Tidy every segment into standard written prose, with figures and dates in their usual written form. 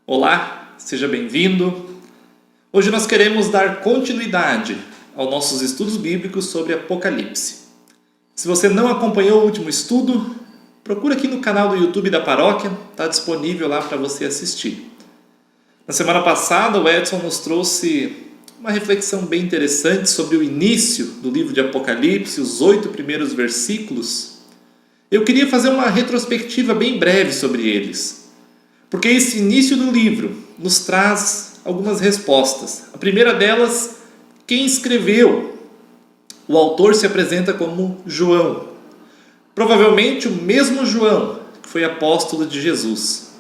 Olá, seja bem-vindo. Hoje nós queremos dar continuidade aos nossos estudos bíblicos sobre Apocalipse. Se você não acompanhou o último estudo, procura aqui no canal do YouTube da paróquia, está disponível lá para você assistir. Na semana passada, o Edson nos trouxe uma reflexão bem interessante sobre o início do livro de Apocalipse, os 8 primeiros versículos. Eu queria fazer uma retrospectiva bem breve sobre eles, porque esse início do livro nos traz algumas respostas. A primeira delas, quem escreveu? O autor se apresenta como João, provavelmente o mesmo João que foi apóstolo de Jesus,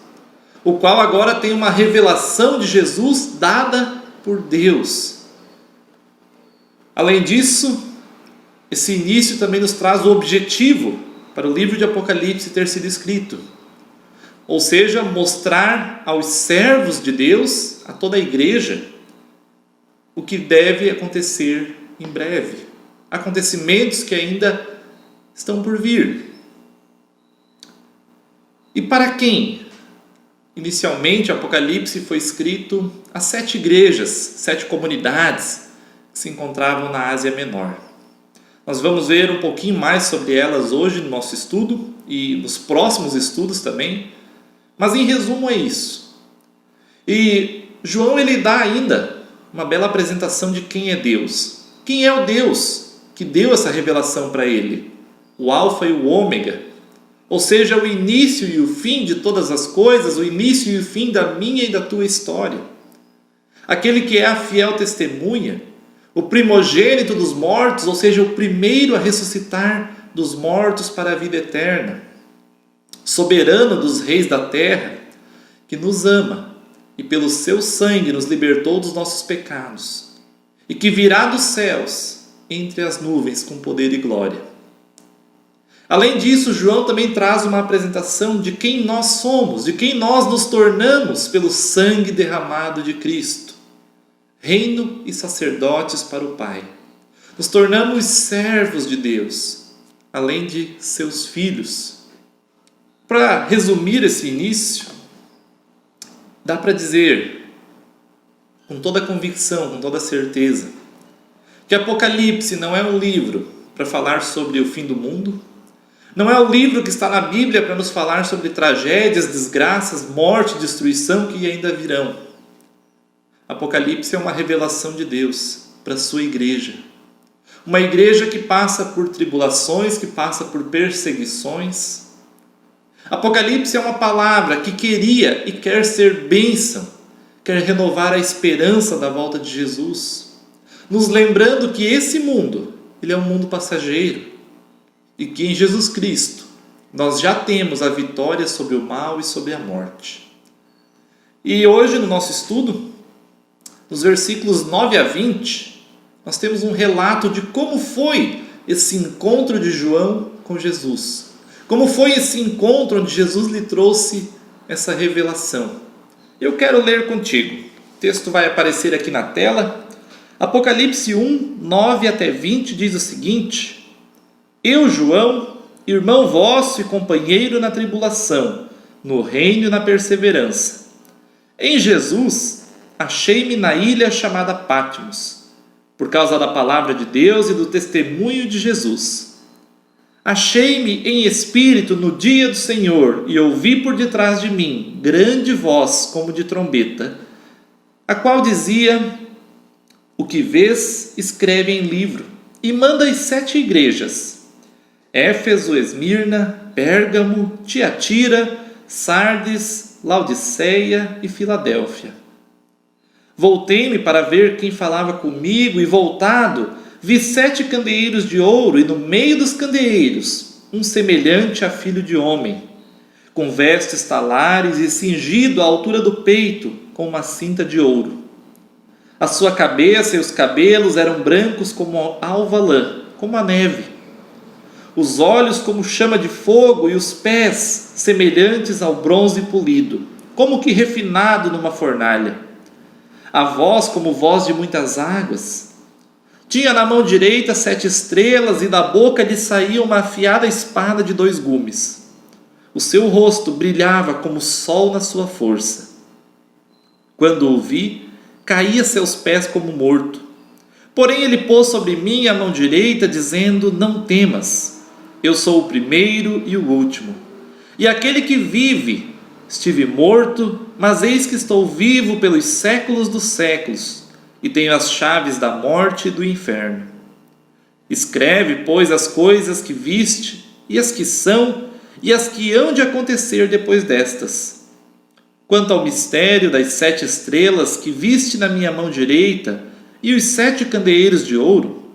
o qual agora tem uma revelação de Jesus dada por Deus. Além disso, esse início também nos traz o objetivo para o livro de Apocalipse ter sido escrito, ou seja, mostrar aos servos de Deus, a toda a igreja, o que deve acontecer em breve, acontecimentos que ainda estão por vir. E para quem? Inicialmente, o Apocalipse foi escrito a 7 igrejas, 7 comunidades que se encontravam na Ásia Menor. Nós vamos ver um pouquinho mais sobre elas hoje no nosso estudo e nos próximos estudos também, mas em resumo é isso. E João ele dá ainda uma bela apresentação de quem é Deus. Quem é o Deus que deu essa revelação para ele? O Alfa e o Ômega, ou seja, o início e o fim de todas as coisas, o início e o fim da minha e da tua história. Aquele que é a fiel testemunha, o primogênito dos mortos, ou seja, o primeiro a ressuscitar dos mortos para a vida eterna. Soberano dos reis da terra, que nos ama e pelo seu sangue nos libertou dos nossos pecados, e que virá dos céus entre as nuvens com poder e glória. Além disso, João também traz uma apresentação de quem nós somos, de quem nós nos tornamos pelo sangue derramado de Cristo. Reino e sacerdotes para o Pai. Nos tornamos servos de Deus, além de seus filhos. Para resumir esse início, dá para dizer, com toda convicção, com toda certeza, que Apocalipse não é um livro para falar sobre o fim do mundo, não é o livro que está na Bíblia para nos falar sobre tragédias, desgraças, morte e destruição que ainda virão. Apocalipse é uma revelação de Deus para a sua igreja. Uma igreja que passa por tribulações, que passa por perseguições. Apocalipse é uma palavra que queria e quer ser bênção, quer renovar a esperança da volta de Jesus, nos lembrando que esse mundo, ele é um mundo passageiro, e que em Jesus Cristo nós já temos a vitória sobre o mal e sobre a morte. E hoje no nosso estudo, nos versículos 9 a 20, nós temos um relato de como foi esse encontro de João com Jesus. Como foi esse encontro onde Jesus lhe trouxe essa revelação. Eu quero ler contigo. O texto vai aparecer aqui na tela. Apocalipse 1, 9 até 20 diz o seguinte: Eu, João, irmão vosso e companheiro na tribulação, no reino e na perseverança. Em Jesus, achei-me na ilha chamada Patmos, por causa da palavra de Deus e do testemunho de Jesus. Achei-me em espírito no dia do Senhor e ouvi por detrás de mim grande voz como de trombeta, a qual dizia: O que vês, escreve em livro e manda às 7 igrejas: Éfeso, Esmirna, Pérgamo, Tiatira, Sardes, Laodiceia e Filadélfia. Voltei-me para ver quem falava comigo, e voltado, vi 7 candeeiros de ouro, e no meio dos candeeiros, um semelhante a filho de homem, com vestes talares e cingido à altura do peito, com uma cinta de ouro. A sua cabeça e os cabelos eram brancos como alva lã, como a neve. Os olhos como chama de fogo, e os pés semelhantes ao bronze polido, como que refinado numa fornalha. A voz como voz de muitas águas. Tinha na mão direita 7 estrelas, e da boca lhe saía uma afiada espada de 2 gumes. O seu rosto brilhava como o sol na sua força. Quando o vi, caí a seus pés como morto. Porém ele pôs sobre mim a mão direita, dizendo: não temas, eu sou o primeiro e o último, e aquele que vive. Estive morto, mas eis que estou vivo pelos séculos dos séculos, e tenho as chaves da morte e do inferno. Escreve, pois, as coisas que viste, e as que são, e as que hão de acontecer depois destas. Quanto ao mistério das 7 estrelas que viste na minha mão direita e os 7 candeeiros de ouro,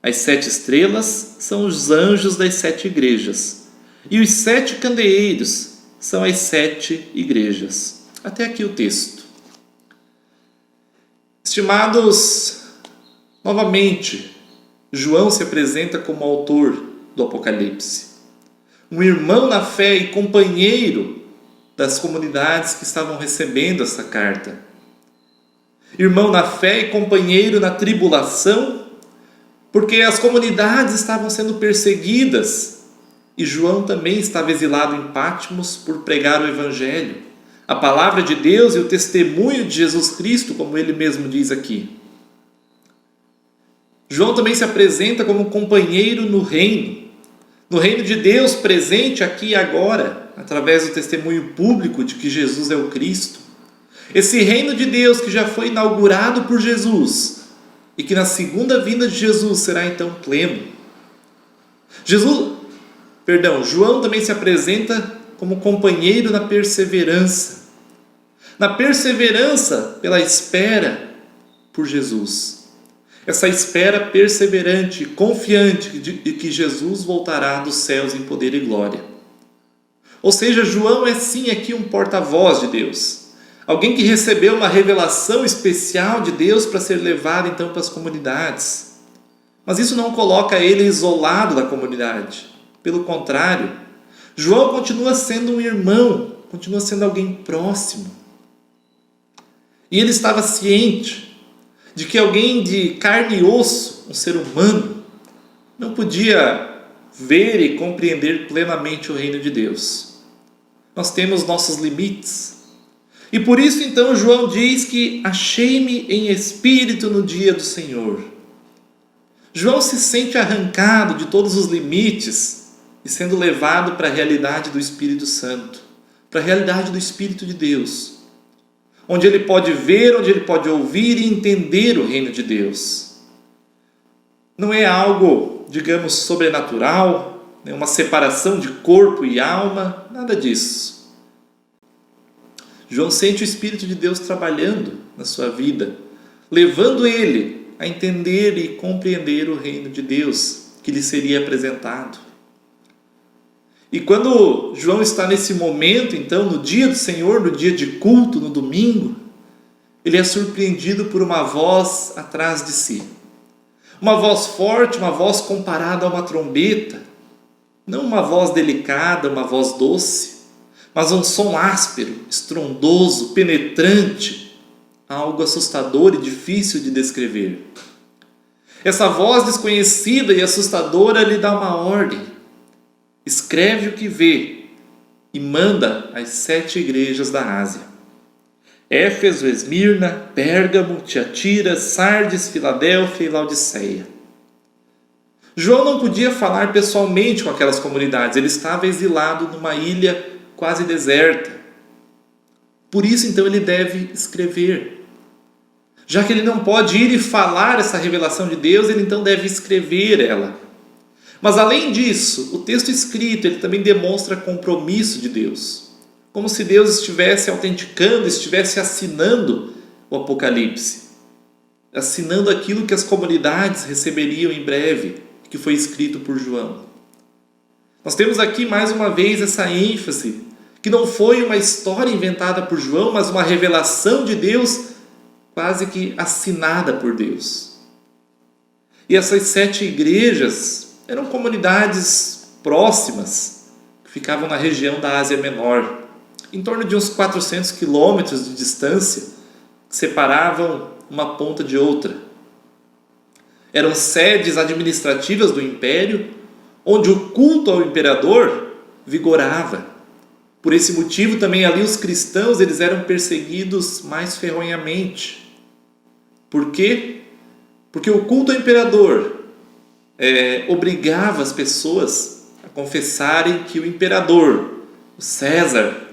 as 7 estrelas são os anjos das 7 igrejas, e os 7 candeeiros são as 7 igrejas. Até aqui o texto. Estimados, novamente, João se apresenta como autor do Apocalipse, um irmão na fé e companheiro das comunidades que estavam recebendo essa carta. Irmão na fé e companheiro na tribulação, porque as comunidades estavam sendo perseguidas e João também estava exilado em Patmos por pregar o Evangelho, a palavra de Deus e o testemunho de Jesus Cristo, como ele mesmo diz aqui. João também se apresenta como companheiro no reino de Deus presente aqui e agora, através do testemunho público de que Jesus é o Cristo. Esse reino de Deus que já foi inaugurado por Jesus e que na segunda vinda de Jesus será então pleno. João também se apresenta como companheiro na perseverança pela espera por Jesus. Essa espera perseverante e confiante de que Jesus voltará dos céus em poder e glória. Ou seja, João é sim aqui um porta-voz de Deus. Alguém que recebeu uma revelação especial de Deus para ser levado então para as comunidades. Mas isso não coloca ele isolado da comunidade. Pelo contrário, João continua sendo um irmão, continua sendo alguém próximo. E ele estava ciente de que alguém de carne e osso, um ser humano, não podia ver e compreender plenamente o reino de Deus. Nós temos nossos limites. E por isso então João diz que achei-me em espírito no dia do Senhor. João se sente arrancado de todos os limites e sendo levado para a realidade do Espírito Santo, para a realidade do Espírito de Deus, onde ele pode ver, onde ele pode ouvir e entender o reino de Deus. Não é algo, digamos, sobrenatural, uma separação de corpo e alma, nada disso. João sente o Espírito de Deus trabalhando na sua vida, levando ele a entender e compreender o reino de Deus que lhe seria apresentado. E quando João está nesse momento, então, no dia do Senhor, no dia de culto, no domingo, ele é surpreendido por uma voz atrás de si. Uma voz forte, uma voz comparada a uma trombeta. Não uma voz delicada, uma voz doce, mas um som áspero, estrondoso, penetrante, algo assustador e difícil de descrever. Essa voz desconhecida e assustadora lhe dá uma ordem. Escreve o que vê e manda às 7 igrejas da Ásia: Éfeso, Esmirna, Pérgamo, Tiatira, Sardes, Filadélfia e Laodiceia. João não podia falar pessoalmente com aquelas comunidades, ele estava exilado numa ilha quase deserta. Por isso então ele deve escrever. Já que ele não pode ir e falar essa revelação de Deus, ele então deve escrever ela. Mas além disso, o texto escrito ele também demonstra compromisso de Deus. Como se Deus estivesse autenticando, estivesse assinando o Apocalipse. Assinando aquilo que as comunidades receberiam em breve, que foi escrito por João. Nós temos aqui mais uma vez essa ênfase, que não foi uma história inventada por João, mas uma revelação de Deus quase que assinada por Deus. E essas 7 igrejas eram comunidades próximas, que ficavam na região da Ásia Menor, em torno de uns 400 quilômetros de distância, que separavam uma ponta de outra. Eram sedes administrativas do império, onde o culto ao imperador vigorava. Por esse motivo também ali os cristãos eles eram perseguidos mais ferrenhamente. Por quê? Porque o culto ao imperador obrigava as pessoas a confessarem que o imperador, o César,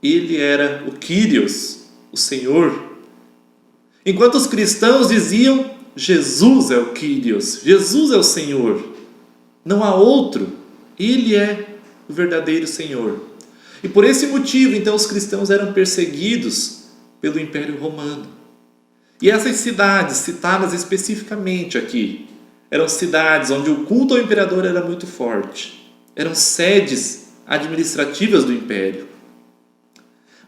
ele era o Kyrios, o Senhor. Enquanto os cristãos diziam, Jesus é o Kyrios, Jesus é o Senhor, não há outro, ele é o verdadeiro Senhor. E por esse motivo, então, os cristãos eram perseguidos pelo Império Romano. E essas cidades, citadas especificamente aqui, eram cidades onde o culto ao imperador era muito forte. Eram sedes administrativas do Império.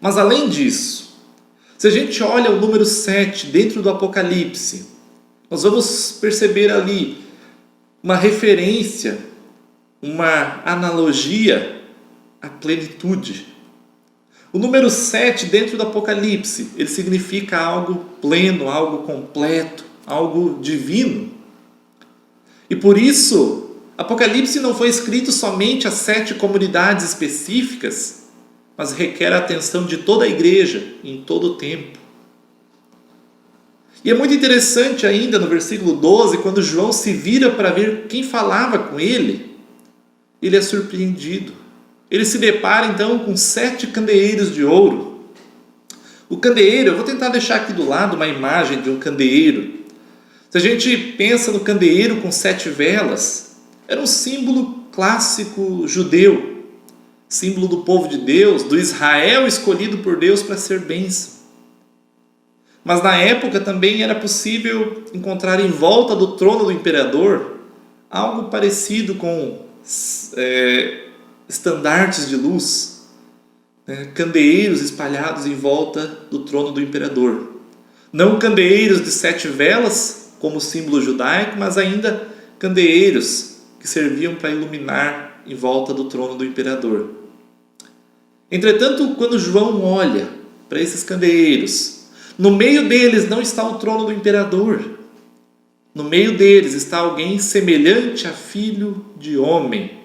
Mas além disso, se a gente olha o número 7 dentro do Apocalipse, nós vamos perceber ali uma referência, uma analogia à plenitude. O número 7 dentro do Apocalipse, ele significa algo pleno, algo completo, algo divino. E por isso, Apocalipse não foi escrito somente a 7 comunidades específicas, mas requer a atenção de toda a igreja em todo o tempo. E é muito interessante ainda no versículo 12, quando João se vira para ver quem falava com ele, ele é surpreendido. Ele se depara então com 7 candeeiros de ouro. O candeeiro, eu vou tentar deixar aqui do lado uma imagem de um candeeiro. Se a gente pensa no candeeiro com 7 velas, era um símbolo clássico judeu, símbolo do povo de Deus, do Israel escolhido por Deus para ser bênção. Mas na época também era possível encontrar em volta do trono do imperador algo parecido com estandartes de luz, candeeiros espalhados em volta do trono do imperador. Não candeeiros de 7 velas, como símbolo judaico, mas ainda candeeiros que serviam para iluminar em volta do trono do imperador. Entretanto, quando João olha para esses candeeiros, no meio deles não está o trono do imperador. No meio deles está alguém semelhante a filho de homem.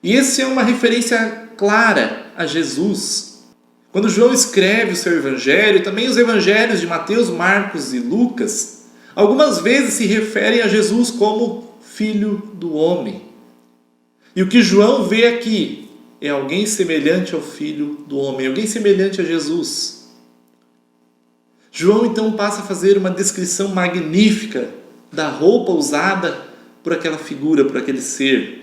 E essa é uma referência clara a Jesus. Quando João escreve o seu evangelho, também os evangelhos de Mateus, Marcos e Lucas, algumas vezes se referem a Jesus como filho do homem. E o que João vê aqui é alguém semelhante ao filho do homem, alguém semelhante a Jesus. João então passa a fazer uma descrição magnífica da roupa usada por aquela figura, por aquele ser.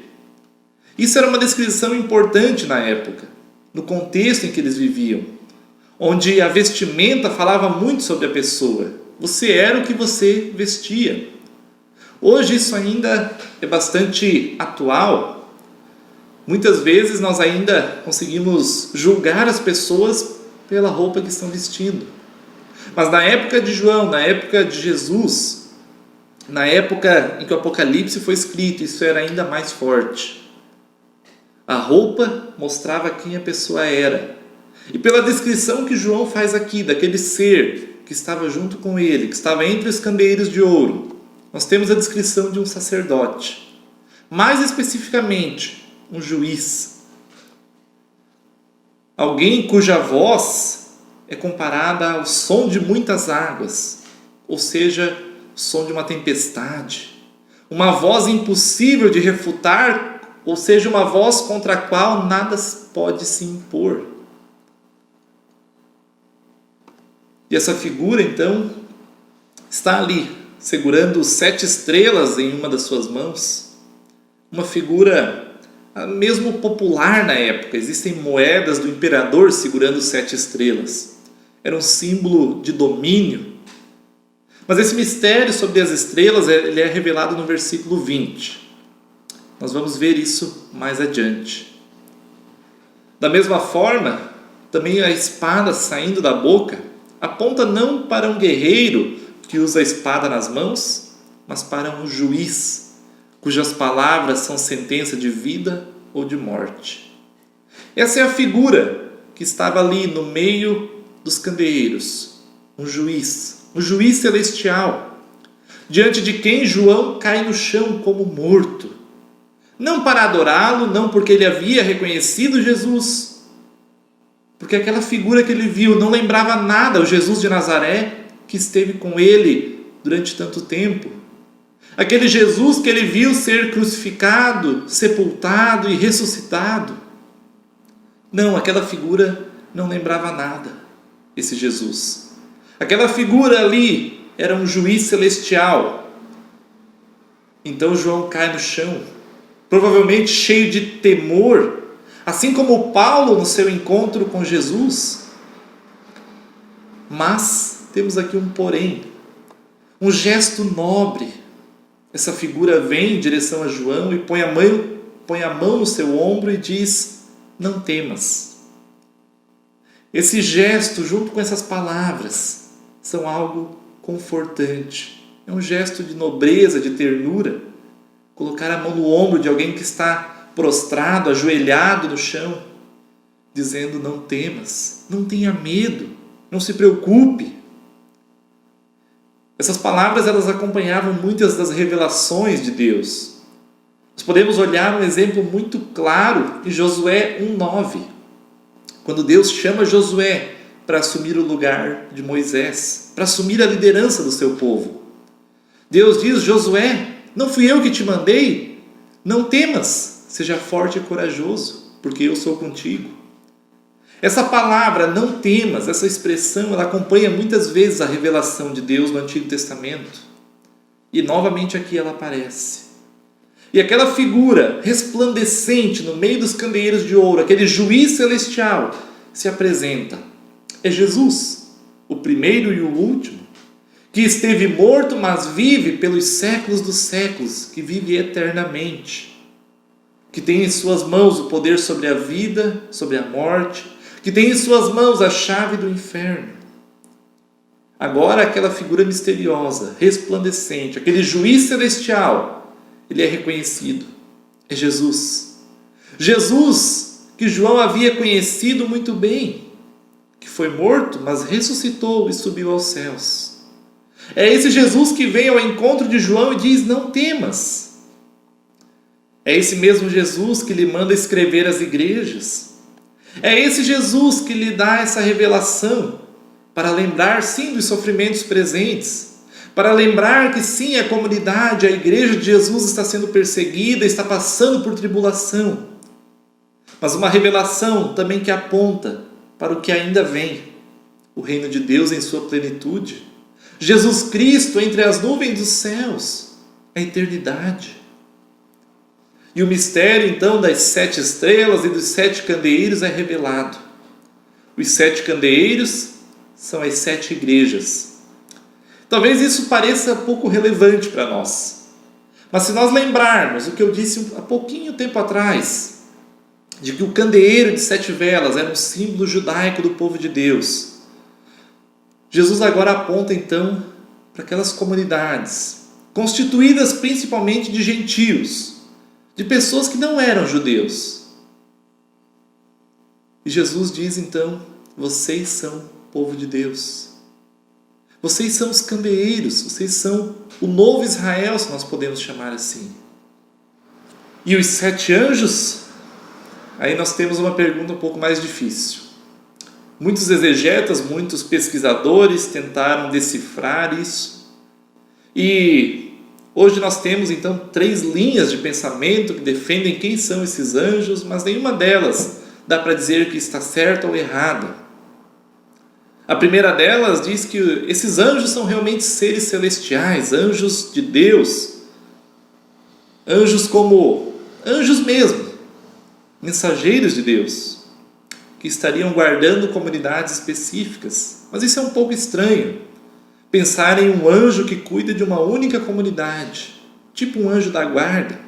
Isso era uma descrição importante na época, no contexto em que eles viviam, onde a vestimenta falava muito sobre a pessoa. Você era o que você vestia. Hoje isso ainda é bastante atual. Muitas vezes nós ainda conseguimos julgar as pessoas pela roupa que estão vestindo. Mas na época de João, na época de Jesus, na época em que o Apocalipse foi escrito, isso era ainda mais forte. A roupa mostrava quem a pessoa era. E pela descrição que João faz aqui, daquele ser que estava junto com ele, que estava entre os candeeiros de ouro, nós temos a descrição de um sacerdote. Mais especificamente, um juiz. Alguém cuja voz é comparada ao som de muitas águas, ou seja, o som de uma tempestade. Uma voz impossível de refutar, ou seja, uma voz contra a qual nada pode se impor. E essa figura, então, está ali, segurando 7 estrelas em uma das suas mãos. Uma figura mesmo popular na época. Existem moedas do imperador segurando 7 estrelas. Era um símbolo de domínio. Mas esse mistério sobre as estrelas ele é revelado no versículo 20. Nós vamos ver isso mais adiante. Da mesma forma, também a espada saindo da boca aponta não para um guerreiro que usa a espada nas mãos, mas para um juiz, cujas palavras são sentença de vida ou de morte. Essa é a figura que estava ali no meio dos candeeiros, um juiz celestial, diante de quem João cai no chão como morto. Não para adorá-lo, não porque ele havia reconhecido Jesus, porque aquela figura que ele viu não lembrava nada o Jesus de Nazaré que esteve com ele durante tanto tempo. Aquele Jesus que ele viu ser crucificado, sepultado e ressuscitado. Não, aquela figura não lembrava nada, esse Jesus. Aquela figura ali era um juiz celestial. Então João cai no chão, provavelmente cheio de temor, assim como Paulo no seu encontro com Jesus. Mas temos aqui um porém, um gesto nobre. Essa figura vem em direção a João e põe a mão no seu ombro e diz: não temas. Esse gesto, junto com essas palavras, são algo confortante. É um gesto de nobreza, de ternura. Colocar a mão no ombro de alguém que está prostrado, ajoelhado no chão, dizendo: não temas, não tenha medo, não se preocupe. Essas palavras, elas acompanhavam muitas das revelações de Deus. Nós podemos olhar um exemplo muito claro em Josué 1:9, quando Deus chama Josué para assumir o lugar de Moisés, para assumir a liderança do seu povo. Deus diz: Josué, não fui eu que te mandei? Não temas, seja forte e corajoso, porque eu sou contigo. Essa palavra, não temas, essa expressão, ela acompanha muitas vezes a revelação de Deus no Antigo Testamento. E novamente aqui ela aparece. E aquela figura resplandecente no meio dos candeeiros de ouro, aquele juiz celestial, se apresenta. É Jesus, o primeiro e o último, que esteve morto, mas vive pelos séculos dos séculos, que vive eternamente, que tem em suas mãos o poder sobre a vida, sobre a morte, que tem em suas mãos a chave do inferno. Agora aquela figura misteriosa, resplandecente, aquele juiz celestial, ele é reconhecido. É Jesus. Jesus que João havia conhecido muito bem, que foi morto, mas ressuscitou e subiu aos céus. É esse Jesus que vem ao encontro de João e diz: não temas. É esse mesmo Jesus que lhe manda escrever as igrejas. É esse Jesus que lhe dá essa revelação para lembrar, sim, dos sofrimentos presentes, para lembrar que, sim, a comunidade, a igreja de Jesus está sendo perseguida, está passando por tribulação, mas uma revelação também que aponta para o que ainda vem, o reino de Deus em sua plenitude, Jesus Cristo entre as nuvens dos céus, a eternidade. E o mistério, então, das 7 estrelas e dos 7 candeeiros é revelado. Os 7 candeeiros são as 7 igrejas. Talvez isso pareça pouco relevante para nós. Mas se nós lembrarmos o que eu disse há pouquinho tempo atrás, de que o candeeiro de 7 velas era um símbolo judaico do povo de Deus, Jesus agora aponta, então, para aquelas comunidades, constituídas principalmente de gentios, de pessoas que não eram judeus. E Jesus diz então: vocês são povo de Deus. Vocês são os candeeiros, vocês são o novo Israel, se nós podemos chamar assim. E os 7 anjos? Aí nós temos uma pergunta um pouco mais difícil. Muitos exegetas, muitos pesquisadores tentaram decifrar isso. E hoje nós temos então 3 linhas de pensamento que defendem quem são esses anjos, mas nenhuma delas dá para dizer que está certa ou errada. A primeira delas diz que esses anjos são realmente seres celestiais, anjos de Deus, anjos como anjos mesmo, mensageiros de Deus, que estariam guardando comunidades específicas. Mas isso é um pouco estranho. Pensar em um anjo que cuida de uma única comunidade, tipo um anjo da guarda.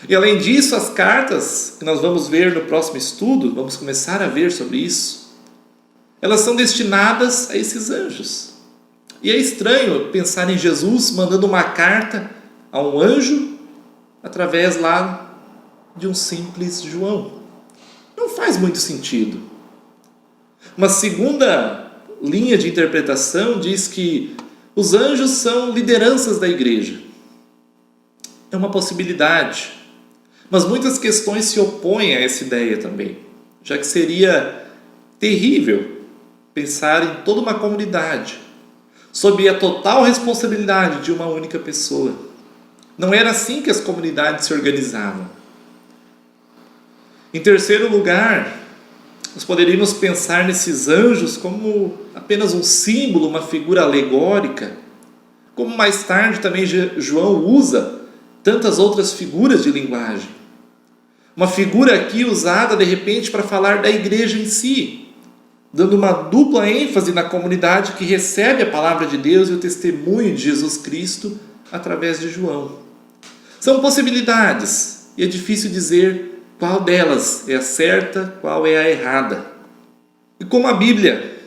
E além disso, as cartas, que nós vamos ver no próximo estudo, vamos começar a ver sobre isso, elas são destinadas a esses anjos. E é estranho pensar em Jesus mandando uma carta a um anjo através lá de um simples João. Não faz muito sentido. Uma segunda linha de interpretação diz que os anjos são lideranças da igreja. É uma possibilidade, mas muitas questões se opõem a essa ideia também, já que seria terrível pensar em toda uma comunidade sob a total responsabilidade de uma única pessoa. Não era assim que as comunidades se organizavam. Em terceiro lugar, nós poderíamos pensar nesses anjos como apenas um símbolo, uma figura alegórica, como mais tarde também João usa tantas outras figuras de linguagem. Uma figura aqui usada de repente para falar da igreja em si, dando uma dupla ênfase na comunidade que recebe a palavra de Deus e o testemunho de Jesus Cristo através de João. São possibilidades e é difícil dizer qual delas é a certa, qual é a errada. E como a Bíblia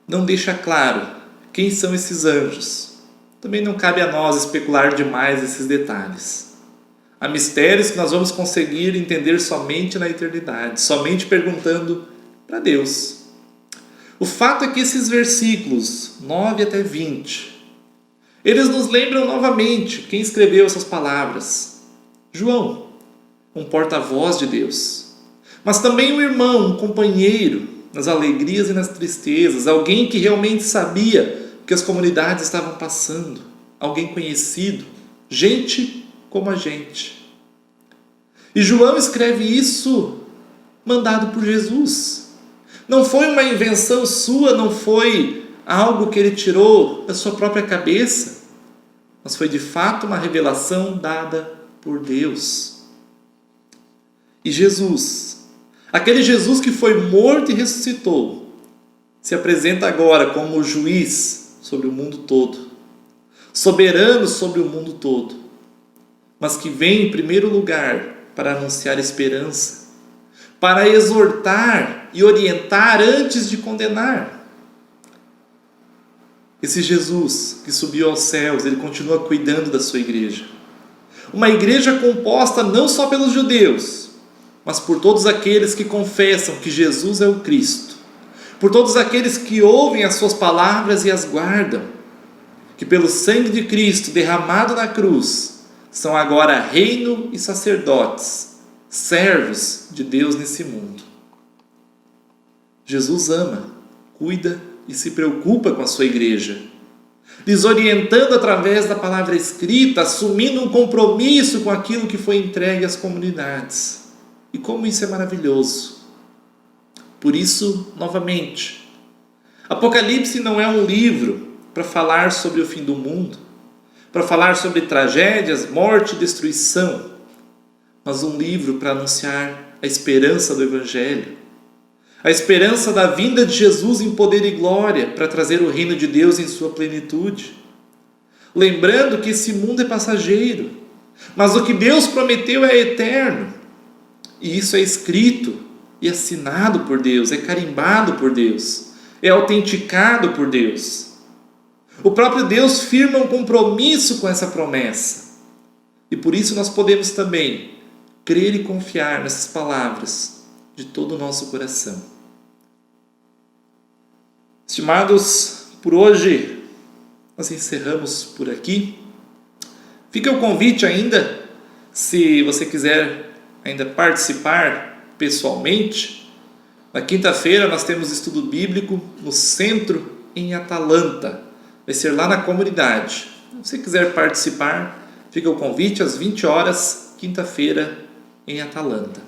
não deixa claro quem são esses anjos, também não cabe a nós especular demais esses detalhes. Há mistérios que nós vamos conseguir entender somente na eternidade, somente perguntando para Deus. O fato é que esses versículos 9 até 20, eles nos lembram novamente quem escreveu essas palavras. João, um porta-voz de Deus, mas também um irmão, um companheiro nas alegrias e nas tristezas, alguém que realmente sabia o que as comunidades estavam passando, alguém conhecido, gente como a gente. E João escreve isso mandado por Jesus. Não foi uma invenção sua, não foi algo que ele tirou da sua própria cabeça, mas foi de fato uma revelação dada por Deus. E Jesus, aquele Jesus que foi morto e ressuscitou, se apresenta agora como o juiz sobre o mundo todo, soberano sobre o mundo todo, mas que vem em primeiro lugar para anunciar esperança, para exortar e orientar antes de condenar. Esse Jesus que subiu aos céus, ele continua cuidando da sua igreja. Uma igreja composta não só pelos judeus, mas por todos aqueles que confessam que Jesus é o Cristo, por todos aqueles que ouvem as suas palavras e as guardam, que pelo sangue de Cristo derramado na cruz, são agora reino e sacerdotes, servos de Deus nesse mundo. Jesus ama, cuida e se preocupa com a sua igreja, lhes orientando através da palavra escrita, assumindo um compromisso com aquilo que foi entregue às comunidades. E como isso é maravilhoso. Por isso, novamente, Apocalipse não é um livro para falar sobre o fim do mundo, para falar sobre tragédias, morte e destruição, mas um livro para anunciar a esperança do Evangelho, a esperança da vinda de Jesus em poder e glória para trazer o reino de Deus em sua plenitude. Lembrando que esse mundo é passageiro, mas o que Deus prometeu é eterno. E isso é escrito e assinado por Deus, é carimbado por Deus, é autenticado por Deus. O próprio Deus firma um compromisso com essa promessa. E por isso nós podemos também crer e confiar nessas palavras de todo o nosso coração. Estimados, por hoje nós encerramos por aqui. Fica o convite ainda, se você quiser ainda participar pessoalmente. Na quinta-feira nós temos estudo bíblico no centro em Atalanta. Vai ser lá na comunidade. Se você quiser participar, fica o convite às 20 horas, quinta-feira, em Atalanta.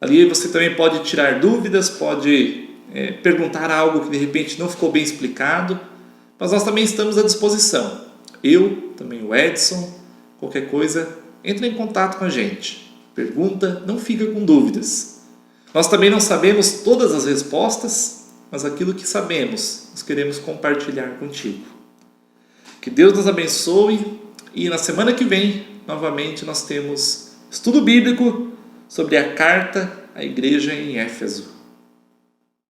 Ali você também pode tirar dúvidas, pode perguntar algo que de repente não ficou bem explicado, mas nós também estamos à disposição. Eu, também o Edson, qualquer coisa, entre em contato com a gente. Pergunta, não fica com dúvidas. Nós também não sabemos todas as respostas, mas aquilo que sabemos, nós queremos compartilhar contigo. Que Deus nos abençoe e na semana que vem, novamente, nós temos estudo bíblico sobre a carta à igreja em Éfeso.